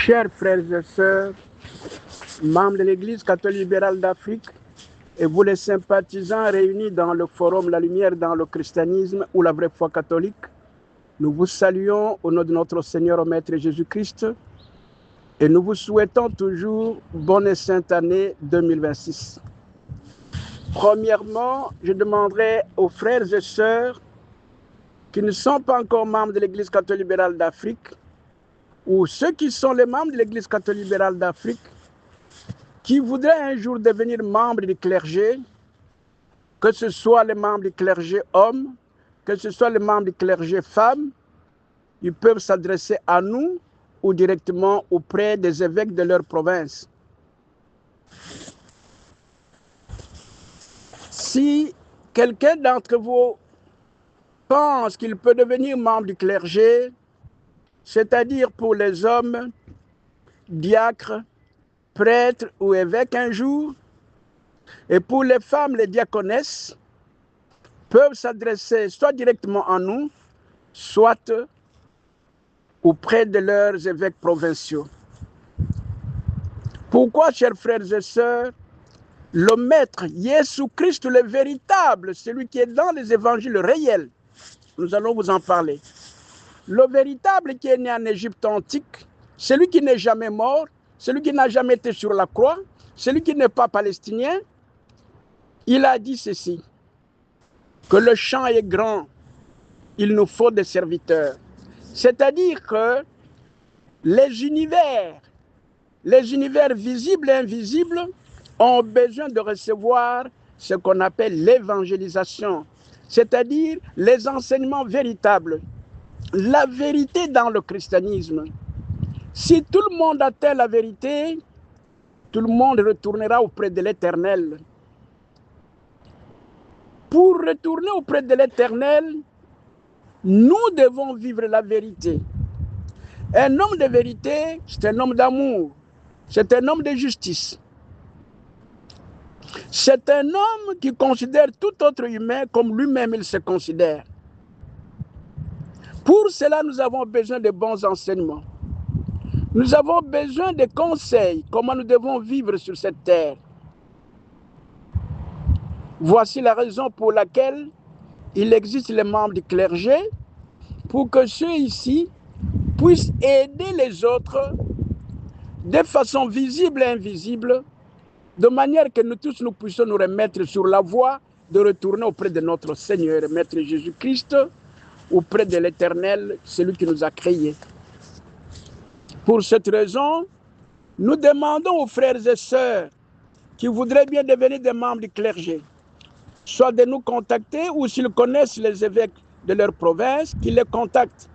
Chers frères et sœurs, membres de l'Église catholique libérale d'Afrique, et vous les sympathisants réunis dans le forum La Lumière dans le christianisme ou la vraie foi catholique, nous vous saluons au nom de notre Seigneur et Maître Jésus-Christ et nous vous souhaitons toujours bonne et sainte année 2026. Premièrement, je demanderai aux frères et sœurs qui ne sont pas encore membres de l'Église catholique libérale d'Afrique ou ceux qui sont les membres de l'Église catholique libérale d'Afrique qui voudraient un jour devenir membres du clergé, que ce soit les membres du clergé hommes, que ce soit les membres du clergé femmes, ils peuvent s'adresser à nous ou directement auprès des évêques de leur province. Si quelqu'un d'entre vous pense qu'il peut devenir membre du clergé, c'est-à-dire pour les hommes, diacres, prêtres ou évêques un jour, et pour les femmes, les diaconesses, peuvent s'adresser soit directement à nous, soit auprès de leurs évêques provinciaux. Pourquoi, chers frères et sœurs, le Maître, Jésus-Christ, le véritable, celui qui est dans les évangiles réels, nous allons vous en parler. Le véritable qui est né en Égypte antique, celui qui n'est jamais mort, celui qui n'a jamais été sur la croix, celui qui n'est pas palestinien, il a dit ceci, que le champ est grand, il nous faut des serviteurs. C'est-à-dire que les univers visibles et invisibles ont besoin de recevoir ce qu'on appelle l'évangélisation, c'est-à-dire les enseignements véritables, la vérité dans le christianisme. Si tout le monde atteint la vérité, tout le monde retournera auprès de l'Éternel. Pour retourner auprès de l'Éternel, nous devons vivre la vérité. Un homme de vérité, c'est un homme d'amour, c'est un homme de justice. C'est un homme qui considère tout autre humain comme lui-même il se considère. Pour cela, nous avons besoin de bons enseignements. Nous avons besoin de conseils, comment nous devons vivre sur cette terre. Voici la raison pour laquelle il existe les membres du clergé, pour que ceux ici puissent aider les autres de façon visible et invisible, de manière que nous tous nous puissions nous remettre sur la voie de retourner auprès de notre Seigneur et Maître Jésus-Christ, auprès de l'Éternel, celui qui nous a créés. Pour cette raison, nous demandons aux frères et sœurs qui voudraient bien devenir des membres du clergé, soit de nous contacter ou s'ils connaissent les évêques de leur province, qu'ils les contactent.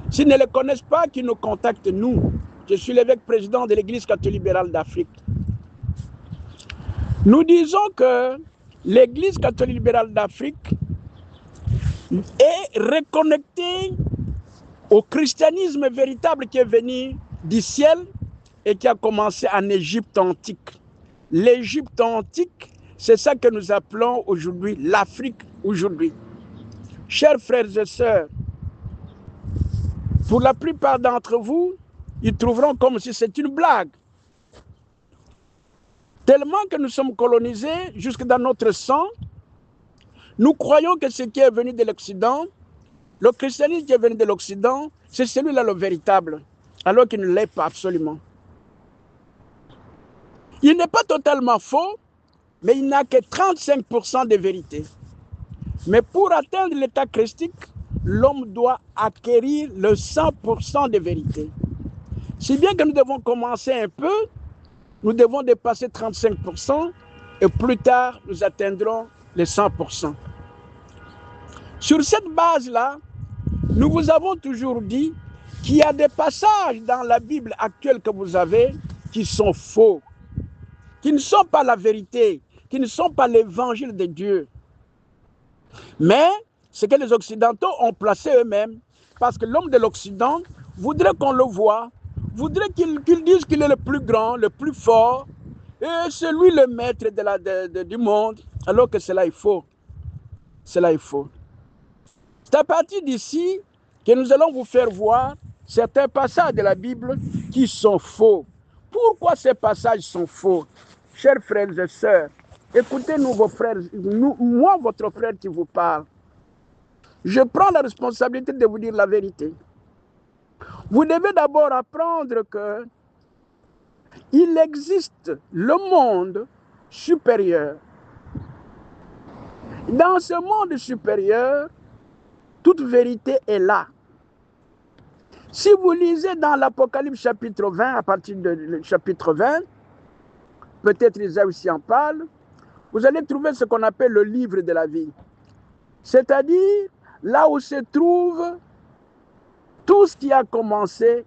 S'ils ne les connaissent pas, qu'ils nous contactent nous. Je suis l'évêque président de l'Église catholique libérale d'Afrique. Nous disons que l'Église catholique libérale d'Afrique est reconnectée au christianisme véritable qui est venu du ciel et qui a commencé en Égypte antique. L'Égypte antique, c'est ça que nous appelons aujourd'hui l'Afrique aujourd'hui. Chers frères et sœurs, pour la plupart d'entre vous, ils trouveront comme si c'est une blague. Tellement que nous sommes colonisés jusque dans notre sang, nous croyons que ce qui est venu de l'Occident, le christianisme qui est venu de l'Occident, c'est celui-là le véritable, alors qu'il ne l'est pas absolument. Il n'est pas totalement faux, mais il n'a que 35% de vérité. Mais pour atteindre l'état christique, l'homme doit acquérir le 100% de vérité. Si bien que nous devons commencer un peu, nous devons dépasser 35% et plus tard, nous atteindrons les 100%. Sur cette base-là, nous vous avons toujours dit qu'il y a des passages dans la Bible actuelle que vous avez qui sont faux, qui ne sont pas la vérité, qui ne sont pas l'évangile de Dieu. Mais ce que les Occidentaux ont placé eux-mêmes, parce que l'homme de l'Occident voudrait qu'on le voie, voudrait qu'il dise qu'il est le plus grand, le plus fort, et c'est lui le maître du monde, alors que cela est faux. Cela est faux. C'est à partir d'ici que nous allons vous faire voir certains passages de la Bible qui sont faux. Pourquoi ces passages sont faux? Chers frères et sœurs, écoutez-nous vos frères, moi votre frère qui vous parle. Je prends la responsabilité de vous dire la vérité. Vous devez d'abord apprendre que il existe le monde supérieur. Dans ce monde supérieur, toute vérité est là. Si vous lisez dans l'Apocalypse chapitre 20, à partir du chapitre 20, peut-être Isaïe aussi en parle, vous allez trouver ce qu'on appelle le livre de la vie. C'est-à-dire là où se trouve tout ce qui a commencé,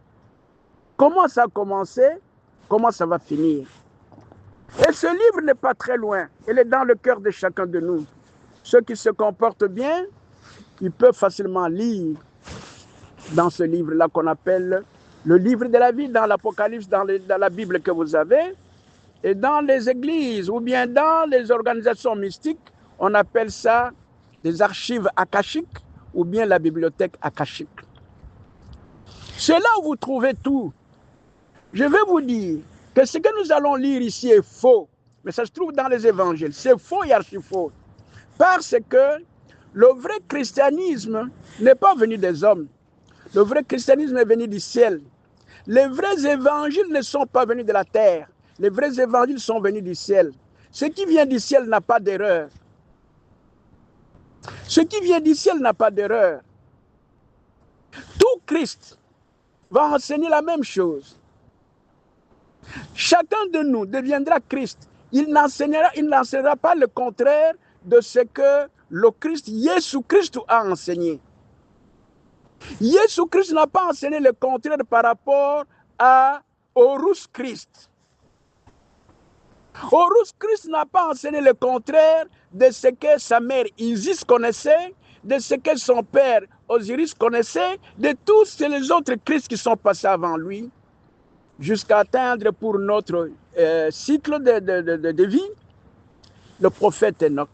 comment ça a commencé, comment ça va finir. Et ce livre n'est pas très loin, il est dans le cœur de chacun de nous. Ceux qui se comportent bien, ils peuvent facilement lire dans ce livre-là qu'on appelle le livre de la vie, dans l'Apocalypse, dans la Bible que vous avez, et dans les églises ou bien dans les organisations mystiques, on appelle ça des archives akashiques ou bien la bibliothèque akashique. C'est là où vous trouvez tout. Je vais vous dire que ce que nous allons lire ici est faux, mais ça se trouve dans les évangiles. C'est faux et archi faux. Parce que le vrai christianisme n'est pas venu des hommes. Le vrai christianisme est venu du ciel. Les vrais évangiles ne sont pas venus de la terre. Les vrais évangiles sont venus du ciel. Ce qui vient du ciel n'a pas d'erreur. Ce qui vient du ciel n'a pas d'erreur. Tout Christ va enseigner la même chose. Chacun de nous deviendra Christ. Il n'enseignera pas le contraire de ce que le Christ, Jésus-Christ, a enseigné. Jésus-Christ n'a pas enseigné le contraire par rapport à Horus Christ. Horus Christ n'a pas enseigné le contraire de ce que sa mère Isis connaissait, de ce que son père Osiris connaissait, de tous les autres Christ qui sont passés avant lui, jusqu'à atteindre pour notre cycle de vie, le prophète Enoch.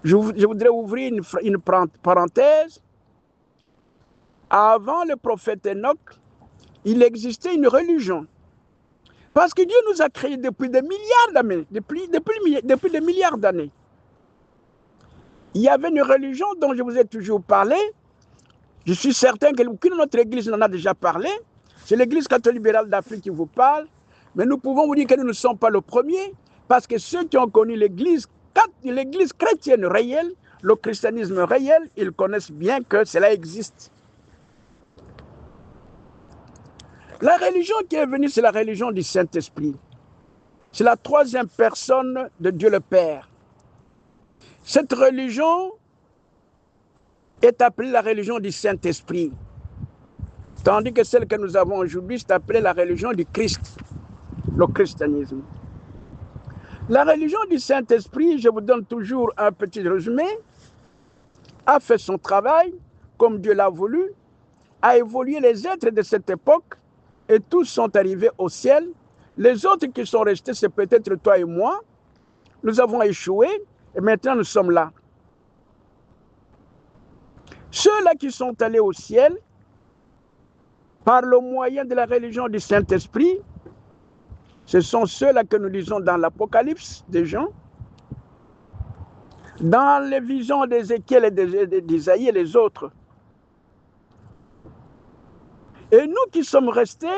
Je voudrais ouvrir une parenthèse. Avant le prophète Enoch, il existait une religion. Parce que Dieu nous a créés depuis des milliards d'années. Depuis des milliards d'années. Il y avait une religion dont je vous ai toujours parlé. Je suis certain qu'aucune autre église n'en a déjà parlé. C'est l'église catholique libérale d'Afrique qui vous parle. Mais nous pouvons vous dire que nous ne sommes pas le premier. Parce que ceux qui ont connu l'église chrétienne réelle, le christianisme réel, ils connaissent bien que cela existe. La religion qui est venue, c'est la religion du Saint-Esprit. C'est la troisième personne de Dieu le Père. Cette religion est appelée la religion du Saint-Esprit. Tandis que celle que nous avons aujourd'hui, c'est appelée la religion du Christ, le christianisme. La religion du Saint-Esprit, je vous donne toujours un petit résumé, a fait son travail comme Dieu l'a voulu, a évolué les êtres de cette époque et tous sont arrivés au ciel. Les autres qui sont restés, c'est peut-être toi et moi. Nous avons échoué et maintenant nous sommes là. Ceux-là qui sont allés au ciel, par le moyen de la religion du Saint-Esprit, ce sont ceux-là que nous lisons dans l'Apocalypse des Jean, dans les visions d'Ézéchiel et d'Isaïe et les autres. Et nous qui sommes restés,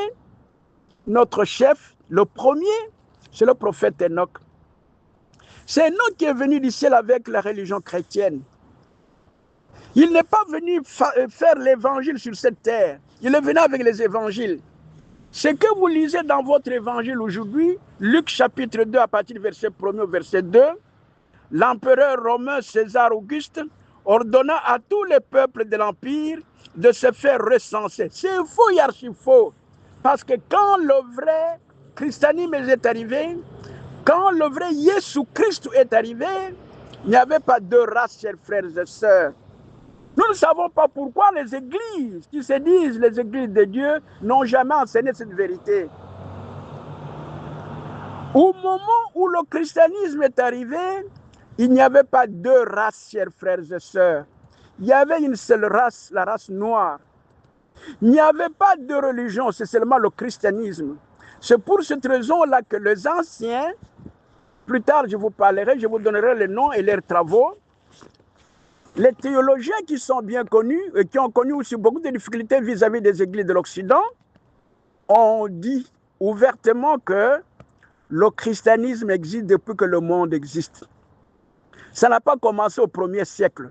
notre chef, le premier, c'est le prophète Enoch. C'est Enoch qui est venu du ciel avec la religion chrétienne. Il n'est pas venu faire l'évangile sur cette terre. Il est venu avec les évangiles. Ce que vous lisez dans votre évangile aujourd'hui, Luc chapitre 2 à partir du verset 1er au verset 2, l'empereur romain César Auguste ordonna à tous les peuples de l'Empire de se faire recenser. C'est faux et archi faux. Parce que quand le vrai christianisme est arrivé, quand le vrai Jésus-Christ est arrivé, il n'y avait pas deux races, chers frères et sœurs. Nous ne savons pas pourquoi les églises qui se disent les églises de Dieu n'ont jamais enseigné cette vérité. Au moment où le christianisme est arrivé, il n'y avait pas deux races, chers frères et sœurs. Il y avait une seule race, la race noire. Il n'y avait pas de religion, c'est seulement le christianisme. C'est pour cette raison-là que les anciens, plus tard je vous parlerai, je vous donnerai les noms et leurs travaux, les théologiens qui sont bien connus et qui ont connu aussi beaucoup de difficultés vis-à-vis des églises de l'Occident, ont dit ouvertement que le christianisme existe depuis que le monde existe. Ça n'a pas commencé au 1er siècle,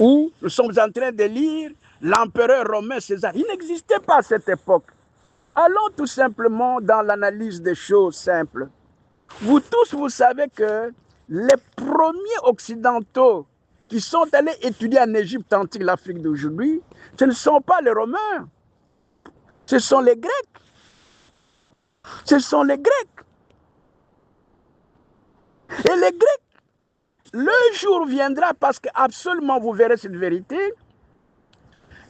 où nous sommes en train de lire l'empereur romain César. Il n'existait pas à cette époque. Allons tout simplement dans l'analyse des choses simples. Vous tous, vous savez que les premiers occidentaux qui sont allés étudier en Égypte antique, l'Afrique d'aujourd'hui, ce ne sont pas les Romains, ce sont les Grecs. Ce sont les Grecs. Et les Grecs, le jour viendra, parce que absolument vous verrez cette vérité,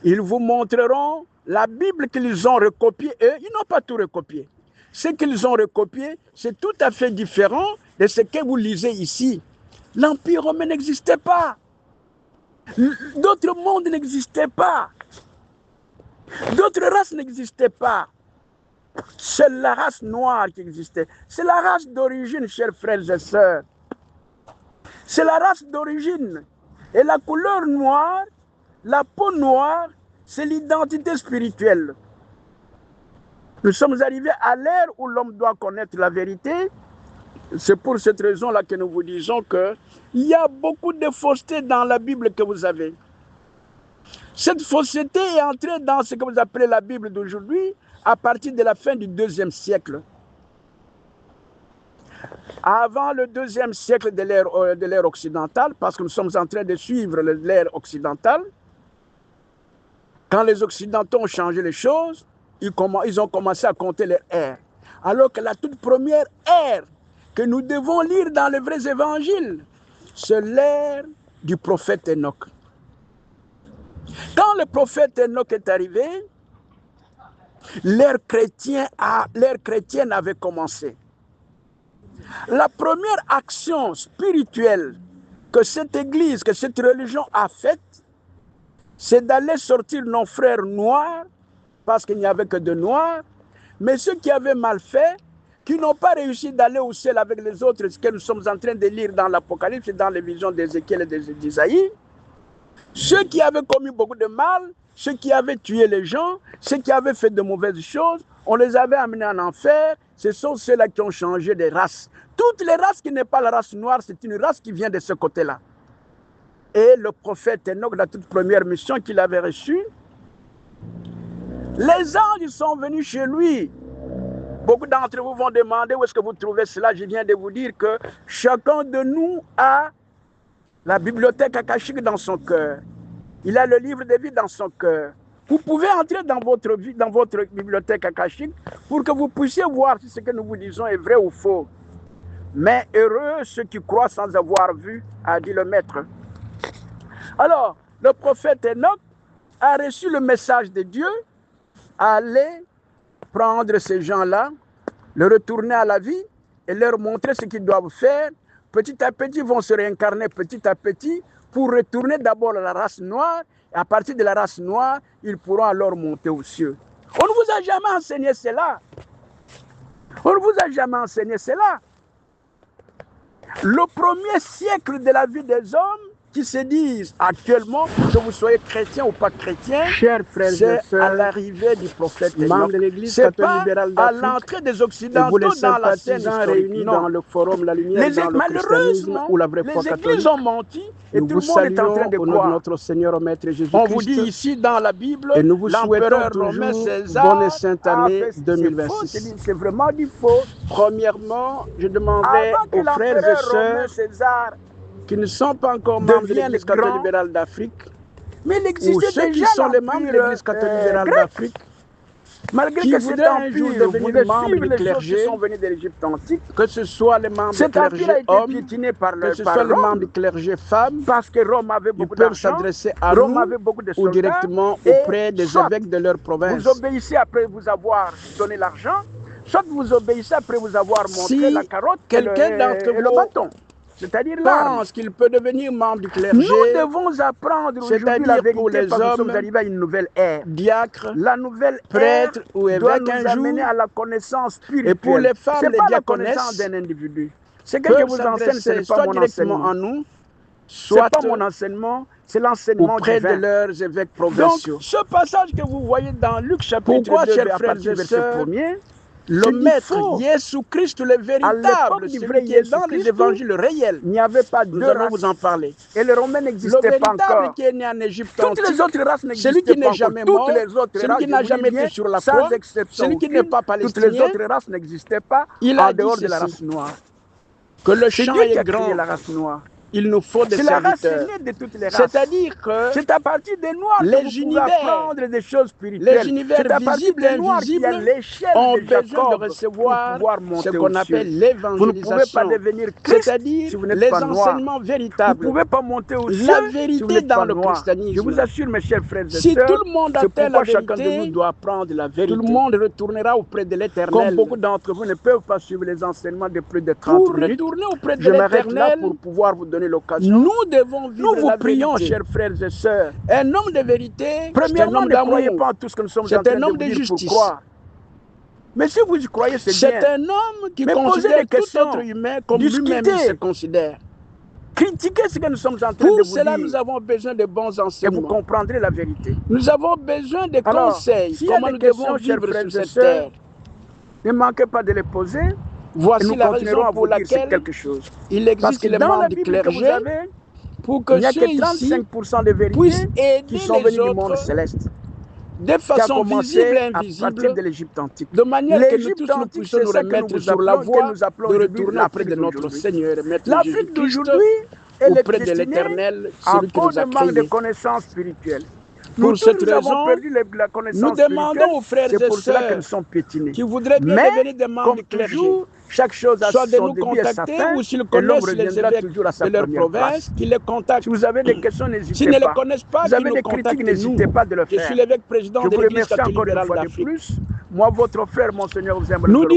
ils vous montreront la Bible qu'ils ont recopiée. Eux, ils n'ont pas tout recopié. Ce qu'ils ont recopié, c'est tout à fait différent de ce que vous lisez ici. L'Empire romain n'existait pas. D'autres mondes n'existaient pas. D'autres races n'existaient pas. C'est la race noire qui existait. C'est la race d'origine, chers frères et sœurs. C'est la race d'origine. Et la couleur noire, la peau noire, c'est l'identité spirituelle. Nous sommes arrivés à l'ère où l'homme doit connaître la vérité. C'est pour cette raison-là que nous vous disons qu'il y a beaucoup de fausseté dans la Bible que vous avez. Cette fausseté est entrée dans ce que vous appelez la Bible d'aujourd'hui à partir de la fin du 2e siècle. Avant le 2e siècle de l'ère occidentale, parce que nous sommes en train de suivre l'ère occidentale, quand les Occidentaux ont changé les choses, ils ont commencé à compter les ères. Alors que la toute première ère que nous devons lire dans les vrais évangiles, c'est l'ère du prophète Enoch. Quand le prophète Enoch est arrivé, l'ère chrétienne avait commencé. La première action spirituelle que cette église, que cette religion a faite, c'est d'aller sortir nos frères noirs, parce qu'il n'y avait que de noirs, mais ceux qui avaient mal fait, qui n'ont pas réussi d'aller au ciel avec les autres, ce que nous sommes en train de lire dans l'Apocalypse et dans les visions d'Ézéchiel et d'Isaïe, ceux qui avaient commis beaucoup de mal, ceux qui avaient tué les gens, ceux qui avaient fait de mauvaises choses, on les avait amenés en enfer, ce sont ceux-là qui ont changé de race. Toutes les races qui n'est pas la race noire, c'est une race qui vient de ce côté-là. Et le prophète Enoch, la toute première mission qu'il avait reçue, les anges sont venus chez lui. Beaucoup d'entre vous vont demander où est-ce que vous trouvez cela. Je viens de vous dire que chacun de nous a la bibliothèque akashique dans son cœur. Il a le livre de vie dans son cœur. Vous pouvez entrer dans votre bibliothèque akashique pour que vous puissiez voir si ce que nous vous disons est vrai ou faux. Mais heureux ceux qui croient sans avoir vu, a dit le maître. Alors, le prophète Enoch a reçu le message de Dieu, aller prendre ces gens-là, les retourner à la vie et leur montrer ce qu'ils doivent faire. Petit à petit, ils vont se réincarner petit à petit pour retourner d'abord à la race noire. Et à partir de la race noire, ils pourront alors monter aux cieux. On ne vous a jamais enseigné cela. On ne vous a jamais enseigné cela. Le premier siècle de la vie des hommes qui se disent actuellement, que vous soyez chrétien ou pas chrétien, chers frères et c'est sœurs, à l'arrivée du prophète membres Enoch. de l'Église C'est catholique pas libérale à d'Afrique, l'entrée des et vous Occidentaux les dans la scène sympathisants historique. réunis Non. dans le forum La Lumière dans le christianisme Malheureusement, ou la vraie foi les catholique. églises ont menti et Nous tout vous le monde est en train saluons de au nom de croire. notre Seigneur et Maître On vous dit Jésus-Christ ici dans la Bible, et nous vous l'empereur souhaitons romain toujours César bonne et sainte a année fait- c'est faux, 2026. c'est vraiment du faux. Premièrement, je demanderai Avant que aux frères et l'empereur romain sœurs César, qui ne sont pas encore membres de devienne l'Église grand, catholique libérale d'Afrique, mais il ou existait ceux qui déjà sont les membres de l'Église catholique libérale grec. d'Afrique, Malgré qui que cet voudraient un jour empire devenir voulait membre suivre du les choses qui clergé, sont venues de l'Égypte antique, que ce soit les membres du cet empire clergé a été hommes, piétiné par que ce par soit les membres Rome, du clergé femmes, parce que Rome avait ils beaucoup peuvent d'argent, s'adresser à Rome nous avait beaucoup de ou soldats, directement et auprès des soit évêques de leur province. vous obéissez après vous avoir donné l'argent, soit vous obéissez après vous avoir montré Si la carotte et quelqu'un d'entre le vous bâton. c'est-à-dire l'arme. pense qu'il peut devenir membre du clergé, Nous devons apprendre aujourd'hui c'est-à-dire la vérité pour les parce que nous sommes hommes, arrivés à une nouvelle ère. diacre, La nouvelle prêtre ère ou doit évêque nous un amener jour. à la connaissance spirituelle. Et pour les femmes, c'est les pas la diaconesses connaissance d'un individu. Ce que je peuvent vous enseigne, ce s'adresser n'est pas soit mon directement enseignement. en nous, C'est soit pas mon enseignement, c'est l'enseignement auprès de divin. leurs évêques Donc, provinciaux. ce passage que vous voyez dans Luc chapitre Pourquoi, 2, chers à frères partir et du verset sœurs, 1er, le c'est qu'il maître faut, Jésus-Christ, le à véritable, l'époque du celui vrai qui est dans Jésus-Christ, les évangiles réels, il n'y avait pas nous deux allons races. vous en parler. Et les Romains Le n'existaient pas véritable encore. qui est né en Égypte Toutes les antique, autres races celui n'existaient qui pas n'est encore. jamais mort, Toutes les autres celui races, qui je n'a vous jamais dis bien, été sur la sans croix, exception celui qui n'est aucune, pas toutes les palestinien, autres races n'existaient pas il en a dit dehors de la ceci, race noire. que le C'est champ Dieu qui est a créé grand, la race noire. il nous faut des C'est la race serviteurs. aînée de toutes les races. C'est-à-dire que C'est à partir des Noirs les que vous pouvez univers, apprendre des choses spirituelles. les univers C'est à partir visibles des et Noirs qu'il y a invisibles l'échelle ont de besoin de Jacob recevoir pour pouvoir ce monter qu'on aux appelle cieux. Vous ne pouvez pas l'évangélisation, devenir Christ c'est-à-dire si vous n'êtes les pas noir. enseignements Vous ne véritables. pouvez pas monter aux cieux La si vous vérité n'êtes dans pas le noir. christianisme. Je vous assure, mes chers frères et Si sœurs, tout le monde c'est atteint la pourquoi chacun de nous vérité, doit apprendre la tout vérité. le monde retournera auprès de Comme l'Éternel. beaucoup d'entre vous ne peuvent pas suivre les enseignements de plus de 30 Pour minutes, retourner auprès de je m'arrête là l'Éternel, pour pouvoir vous donner l'occasion. nous devons vivre Nous vous la prions, vérité. chers frères et sœurs. Un homme de vérité, c'est un Premièrement, homme ne croyez d'amour. pas en tout ce que nous sommes en C'est train un de homme vous de dire pour justice. croire. Mais si vous y croyez, c'est C'est bien. un homme qui Mais posez considère des tout questions. être humain comme Discutez. lui-même il se considère. Critiquez ce que nous sommes en train de Pour vous cela, dire. nous avons besoin de bons Et vous enseignements. comprendrez la vérité. Nous avons besoin de Alors, conseils. s'il y a Comment des nous devons questions, chers vivre frères sur et cette sœurs, terre. ne manquez pas de les poser. Et Voici nous la continuerons raison à pour vous dire c'est laquelle quelque chose. il Parce existe que les dans la membres du Bible que vous clergé avez, pour il que n'y a ceux que ici 35% de puissent vérité aider qui sont les venus du monde autres céleste. de Qui a façon visible et commencé à partir invisible, de l'Égypte antique. de manière que nous L'Égypte tous nous antique, puissions c'est nous ça que remettre nous sur la appelons, que voie nous appelons de aujourd'hui retourner auprès de l'Afrique notre d'aujourd'hui. Seigneur et Maître L'Afrique Jésus-Christ, d'aujourd'hui, elle est auprès de destinée l'Éternel, à celui qui cause nous a de manque de créés. connaissances spirituelles. Pour Nous tous, cette nous avons raison, perdu la connaissance nous demandons spirituelle. aux frères C'est et pour cela que sœurs nous sommes piétinés. qui voudraient bien Mais, devenir des membres comme du clergé, toujours, chaque chose a soit de son nous début et sa contacter fin, ou s'ils et l'homme connaissent les reviendra évêques toujours à sa de leur première place. province, qu'ils les contactent. Si vous avez des questions, S'ils n'hésitez ne les pas. connaissent pas, Vous qu'ils avez nous des contactent critiques, n'hésitez nous. pas de le Je faire. suis l'évêque président Je de vous l'Église remercie catholique encore une libérale fois de d'Afrique. plus. Moi, votre frère, Monseigneur, vous aime Nous le